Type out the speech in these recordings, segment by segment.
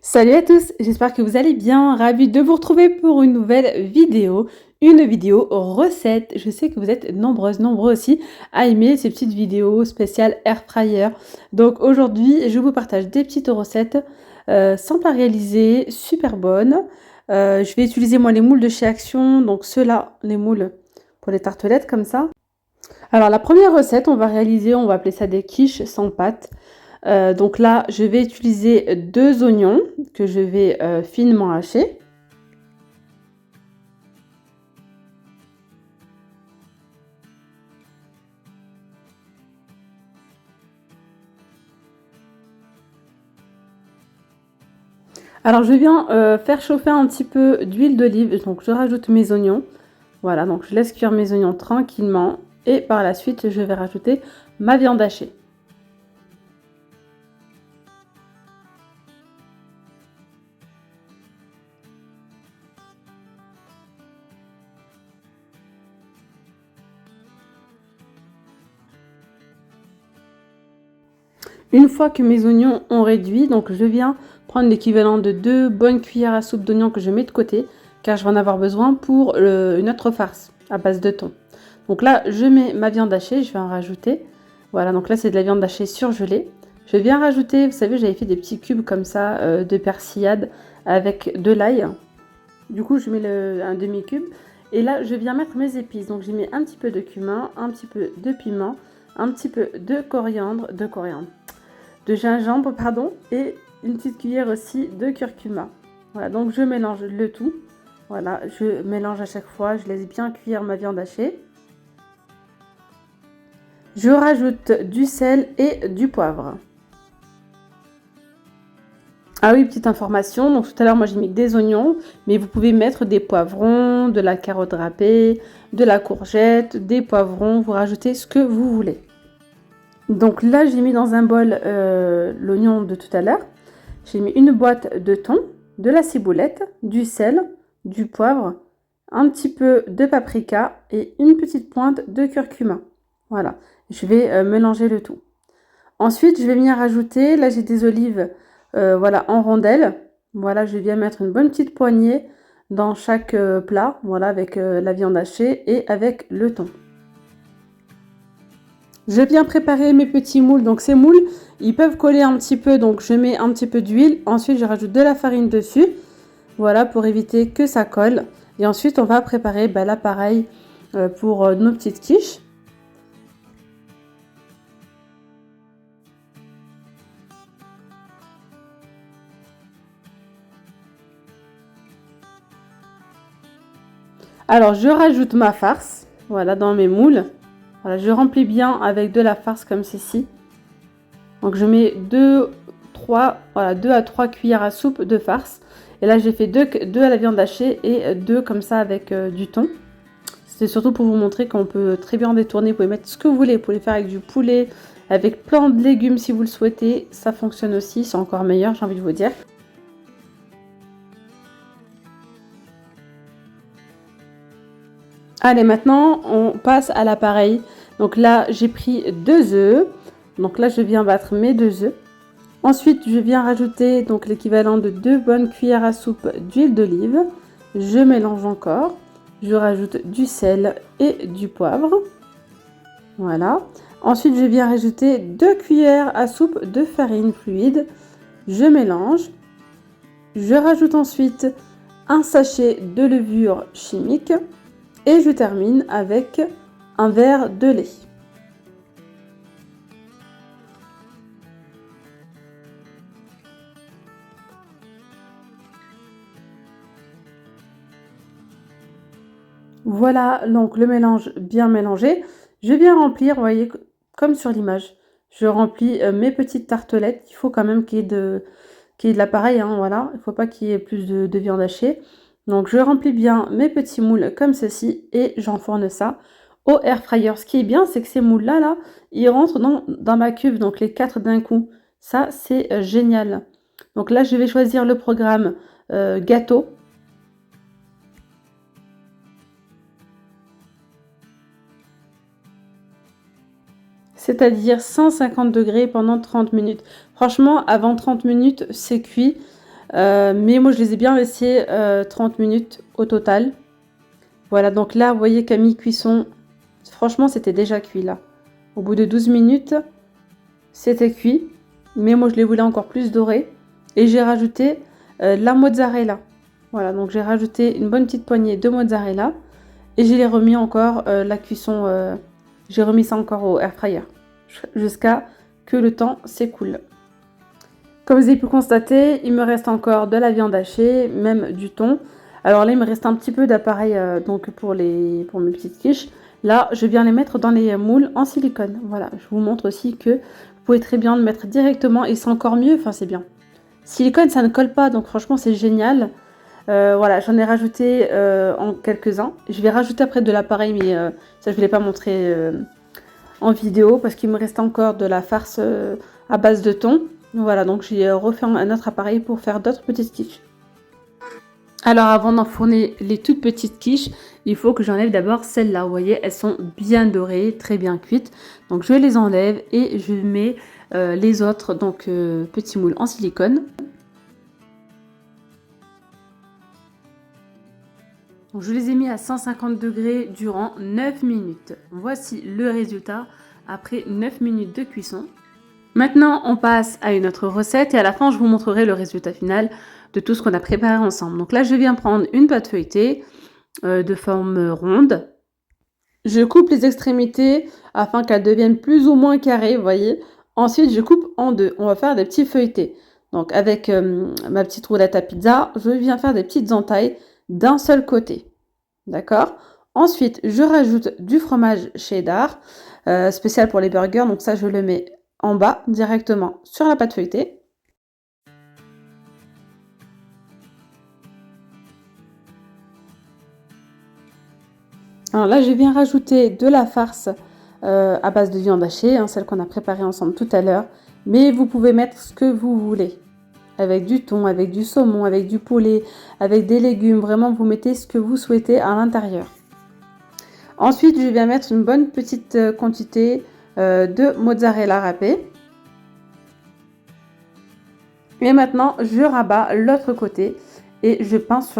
Salut à tous, j'espère que vous allez bien, ravie de vous retrouver pour une vidéo recette. Je sais que vous êtes nombreux aussi à aimer ces petites vidéos spéciales air fryer. Donc aujourd'hui, je vous partage des petites recettes sympas à réaliser, super bonnes. Je vais utiliser moi les moules de chez Action, donc ceux-là, les moules pour les tartelettes comme ça. Alors la première recette, on va appeler ça des quiches sans pâte. Donc là, je vais utiliser 2 oignons que je vais finement hacher. Alors je viens faire chauffer un petit peu d'huile d'olive, donc je rajoute mes oignons. Voilà, donc je laisse cuire mes oignons tranquillement et par la suite, je vais rajouter ma viande hachée. Une fois que mes oignons ont réduit, donc je viens prendre l'équivalent de 2 bonnes cuillères à soupe d'oignons que je mets de côté, car je vais en avoir besoin pour une autre farce à base de thon. Donc là, je mets ma viande hachée, je vais en rajouter. Voilà, donc là c'est de la viande hachée surgelée. Je viens rajouter, vous savez, j'avais fait des petits cubes comme ça de persillade avec de l'ail. Du coup, je mets un demi-cube. Et là, je viens mettre mes épices. Donc, j'ai mis un petit peu de cumin, un petit peu de piment, un petit peu de gingembre, pardon, et une petite cuillère aussi de curcuma. Voilà, donc je mélange le tout. Voilà, je mélange à chaque fois, je laisse bien cuire ma viande hachée. Je rajoute du sel et du poivre. Ah oui, petite information, donc tout à l'heure moi j'ai mis des oignons, mais vous pouvez mettre des poivrons, de la carotte râpée, de la courgette, des poivrons, vous rajoutez ce que vous voulez. Donc là j'ai mis dans un bol l'oignon de tout à l'heure, j'ai mis une boîte de thon, de la ciboulette, du sel, du poivre, un petit peu de paprika et une petite pointe de curcuma. Voilà, je vais mélanger le tout. Ensuite, je vais venir rajouter, là j'ai des olives voilà, en rondelles. Voilà, je viens mettre une bonne petite poignée dans chaque plat, voilà, avec la viande hachée et avec le thon. Je viens préparer mes petits moules. Donc ces moules, ils peuvent coller un petit peu, donc je mets un petit peu d'huile. Ensuite, je rajoute de la farine dessus, voilà, pour éviter que ça colle. Et ensuite, on va préparer l'appareil pour nos petites quiches. Alors, je rajoute ma farce, voilà, dans mes moules. Voilà, je remplis bien avec de la farce comme ceci. Donc, je mets 2 à 3 cuillères à soupe de farce. Et là, j'ai fait 2 à la viande hachée et 2 comme ça avec du thon. C'était surtout pour vous montrer qu'on peut très bien détourner. Vous pouvez mettre ce que vous voulez. Vous pouvez le faire avec du poulet, avec plein de légumes si vous le souhaitez. Ça fonctionne aussi, c'est encore meilleur, j'ai envie de vous dire. Allez, maintenant, on passe à l'appareil. Donc là, j'ai pris 2 œufs. Donc là, je viens battre mes 2 œufs. Ensuite, je viens rajouter donc l'équivalent de 2 bonnes cuillères à soupe d'huile d'olive. Je mélange encore. Je rajoute du sel et du poivre. Voilà. Ensuite, je viens rajouter 2 cuillères à soupe de farine fluide. Je mélange. Je rajoute ensuite un sachet de levure chimique. Et je termine avec un verre de lait. Voilà donc le mélange bien mélangé. Je viens remplir, vous voyez, comme sur l'image. Je remplis mes petites tartelettes. Il faut quand même qu'il y ait de l'appareil, hein, voilà. Il ne faut pas qu'il y ait plus de viande hachée. Donc je remplis bien mes petits moules comme ceci et j'enfourne ça au air fryer. Ce qui est bien, c'est que ces moules-là, ils rentrent dans ma cuve, donc les 4 d'un coup. Ça, c'est génial. Donc là, je vais choisir le programme gâteau. C'est-à-dire 150 degrés pendant 30 minutes. Franchement, avant 30 minutes, c'est cuit. Mais moi je les ai bien laissés 30 minutes au total. Voilà, donc là vous voyez qu'à mi-cuisson, franchement c'était déjà cuit là. Au bout de 12 minutes, c'était cuit. Mais moi je les voulais encore plus dorés. Et j'ai rajouté la mozzarella. Voilà, donc j'ai rajouté une bonne petite poignée de mozzarella. Et je l'ai remis encore la cuisson, j'ai remis ça encore au air fryer jusqu'à que le temps s'écoule. Comme vous avez pu constater, il me reste encore de la viande hachée, même du thon. Alors là, il me reste un petit peu d'appareil donc pour mes petites quiches. Là, je viens les mettre dans les moules en silicone. Voilà, je vous montre aussi que vous pouvez très bien le mettre directement et c'est encore mieux. Enfin, c'est bien. Silicone, ça ne colle pas, donc franchement, c'est génial. Voilà, j'en ai rajouté en quelques-uns. Je vais rajouter après de l'appareil, mais ça je ne voulais pas montrer en vidéo parce qu'il me reste encore de la farce à base de thon. Voilà, donc j'ai refait un autre appareil pour faire d'autres petites quiches. Alors avant d'enfourner les toutes petites quiches, il faut que j'enlève d'abord celles-là. Vous voyez, elles sont bien dorées, très bien cuites. Donc je les enlève et je mets les autres petits moules en silicone. Donc, je les ai mis à 150 degrés durant 9 minutes. Voici le résultat après 9 minutes de cuisson. Maintenant, on passe à une autre recette et à la fin, je vous montrerai le résultat final de tout ce qu'on a préparé ensemble. Donc là, je viens prendre une pâte feuilletée de forme ronde. Je coupe les extrémités afin qu'elles deviennent plus ou moins carrées, vous voyez. Ensuite, je coupe en deux. On va faire des petits feuilletés. Donc avec ma petite roulette à pizza, je viens faire des petites entailles d'un seul côté. D'accord? Ensuite, je rajoute du fromage cheddar, spécial pour les burgers. Donc ça, je le mets en bas, directement sur la pâte feuilletée. Alors là, je viens rajouter de la farce à base de viande hachée, hein, celle qu'on a préparée ensemble tout à l'heure. Mais vous pouvez mettre ce que vous voulez. Avec du thon, avec du saumon, avec du poulet, avec des légumes. Vraiment, vous mettez ce que vous souhaitez à l'intérieur. Ensuite, je viens mettre une bonne petite quantité de mozzarella râpée. Et maintenant, je rabats l'autre côté et je pince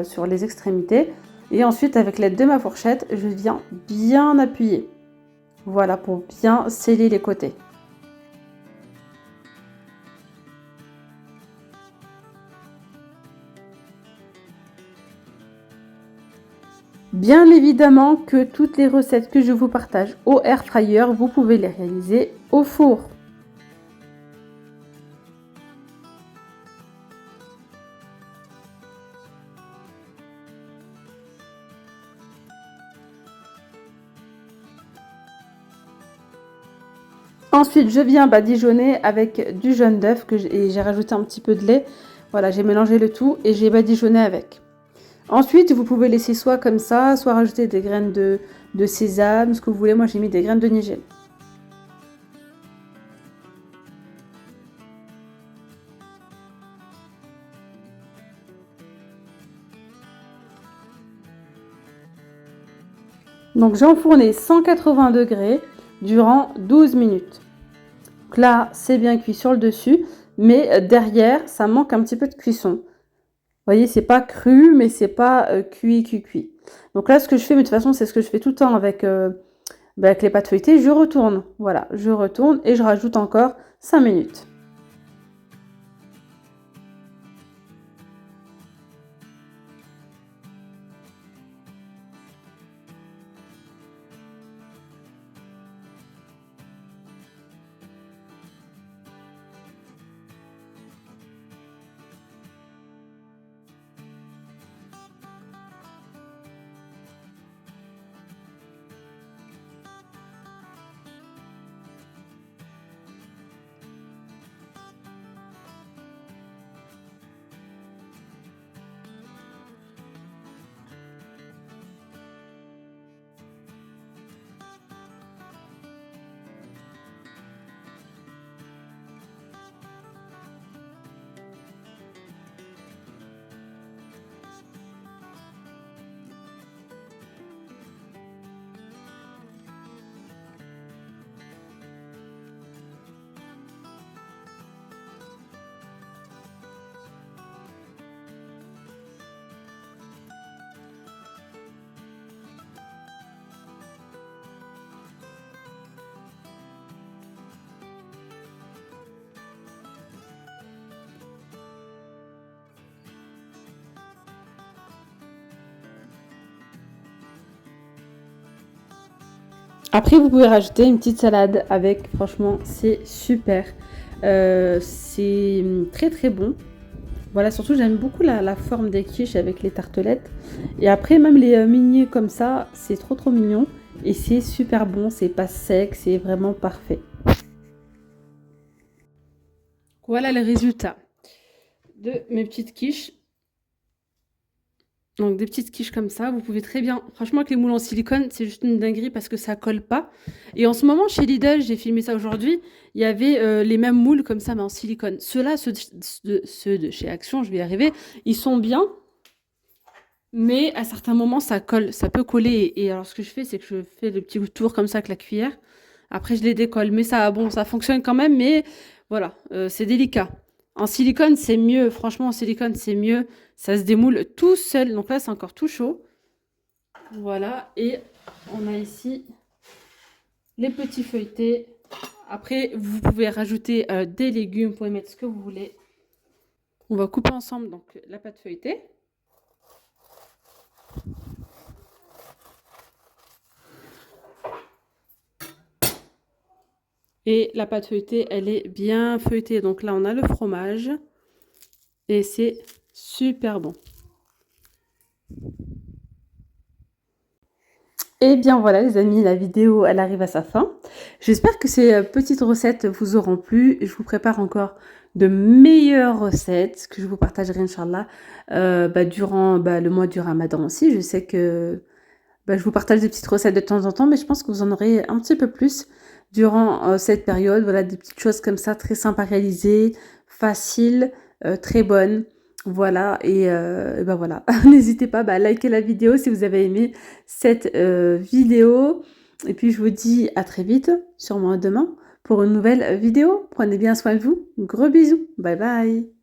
sur les extrémités. Et ensuite, avec l'aide de ma fourchette, je viens bien appuyer. Voilà, pour bien sceller les côtés. Bien évidemment que toutes les recettes que je vous partage au air fryer, vous pouvez les réaliser au four. Ensuite, je viens badigeonner avec du jaune d'œuf et j'ai rajouté un petit peu de lait. Voilà, j'ai mélangé le tout et j'ai badigeonné avec. Ensuite, vous pouvez laisser soit comme ça, soit rajouter des graines de sésame, ce que vous voulez. Moi, j'ai mis des graines de nigel. Donc, j'ai enfourné 180 degrés durant 12 minutes. Donc là, c'est bien cuit sur le dessus, mais derrière, ça manque un petit peu de cuisson. Vous voyez, c'est pas cru, mais c'est pas cuit. Donc là, ce que je fais, mais de toute façon, c'est ce que je fais tout le temps avec les pâtes feuilletées. Je retourne, voilà, je retourne et je rajoute encore 5 minutes. Après, vous pouvez rajouter une petite salade avec. Franchement, c'est super. C'est très très bon. Voilà, surtout j'aime beaucoup la forme des quiches avec les tartelettes. Et après, même les mini comme ça, c'est trop trop mignon. Et c'est super bon, c'est pas sec, c'est vraiment parfait. Voilà le résultat de mes petites quiches. Donc des petites quiches comme ça, vous pouvez très bien. Franchement, avec les moules en silicone, c'est juste une dinguerie parce que ça colle pas. Et en ce moment, chez Lidl, j'ai filmé ça aujourd'hui, il y avait les mêmes moules comme ça, mais en silicone. Ceux-là, ceux de chez Action, je vais y arriver, ils sont bien, mais à certains moments, ça colle, ça peut coller. Et alors, ce que je fais, c'est que je fais le petit tour comme ça avec la cuillère. Après, je les décolle. Mais ça, bon, ça fonctionne quand même, mais voilà, c'est délicat. En silicone, c'est mieux. Franchement, en silicone, c'est mieux. Ça se démoule tout seul. Donc là, c'est encore tout chaud. Voilà. Et on a ici les petits feuilletés. Après, vous pouvez rajouter des légumes. Vous pouvez mettre ce que vous voulez. On va couper ensemble donc la pâte feuilletée. Et la pâte feuilletée, elle est bien feuilletée. Donc là, on a le fromage. Et c'est super bon. Et bien voilà les amis, la vidéo elle arrive à sa fin. J'espère que ces petites recettes vous auront plu. Je vous prépare encore de meilleures recettes que je vous partagerai Inch'Allah durant le mois du Ramadan aussi. Je sais que je vous partage des petites recettes de temps en temps, mais je pense que vous en aurez un petit peu plus durant cette période. Voilà, des petites choses comme ça, très sympas à réaliser, faciles, très bonnes. Voilà, et ben voilà. N'hésitez pas à liker la vidéo si vous avez aimé cette vidéo. Et puis je vous dis à très vite, sûrement demain, pour une nouvelle vidéo. Prenez bien soin de vous. Gros bisous. Bye bye.